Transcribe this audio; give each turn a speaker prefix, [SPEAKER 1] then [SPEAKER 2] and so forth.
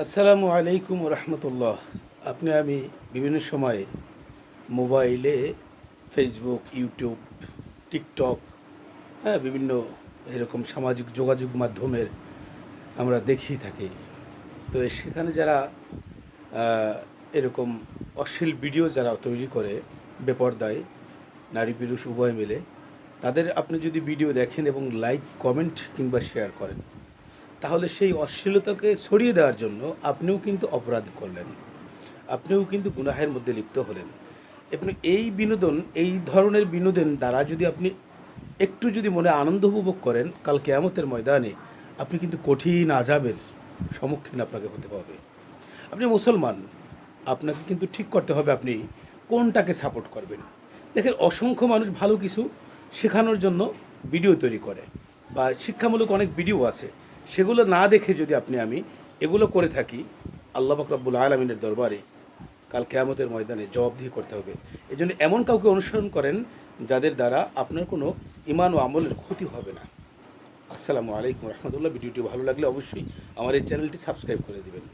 [SPEAKER 1] আসসালামু আলাইকুম রহমতুল্লাহ। আপনি আমি বিভিন্ন সময়ে মোবাইলে ফেসবুক, ইউটিউব, টিকটক, বিভিন্ন এরকম সামাজিক যোগাযোগ মাধ্যমের আমরা দেখেই থাকি। তো সেখানে যারা আহ, এরকম অশ্লীল ভিডিও যারা তৈরি করে বেপরদায় নারী পুরুষ উভয় মিলে, তাদের আপনি যদি ভিডিও দেখেন এবং লাইক, কমেন্ট কিংবা শেয়ার করেন, তাহলে সেই অশ্লীলতাকে ছড়িয়ে দেওয়ার জন্য আপনিও কিন্তু অপরাধ করলেন, আপনিও কিন্তু গুনাহের মধ্যে লিপ্ত হলেন। আপনি এই ধরনের বিনোদন দ্বারা যদি আপনি একটু যদি মনে আনন্দ উপভোগ করেন, কাল কিয়ামতের ময়দানে আপনি কিন্তু কঠিন আযাবের সম্মুখীন আপনাকে হতে হবে। আপনি মুসলমান, আপনাকে কিন্তু ঠিক করতে হবে আপনি কোনটাকে সাপোর্ট করবেন। দেখেন, অসংখ্য মানুষ ভালো কিছু শেখানোর জন্য ভিডিও তৈরি করে বা শিক্ষামূলক অনেক ভিডিও আছে, সেগুলো না দেখে যদি আমি এগুলো করে থাকি, আল্লাহ পাক রব্বুল আলামিনের দরবারে কাল কিয়ামতের ময়দানে জবাবদিহি করতে হবে। এই জন্য এমন কাউকে অনুসরণ করেন যাদের দ্বারা আপনার কোনো ইমান ও আমলের ক্ষতি হবে না। আসসালামু আলাইকুম রহমতুল্লাহ। ভিডিওটি ভালো লাগলে অবশ্যই আমার এই চ্যানেলটি সাবস্ক্রাইব করে দেবেন।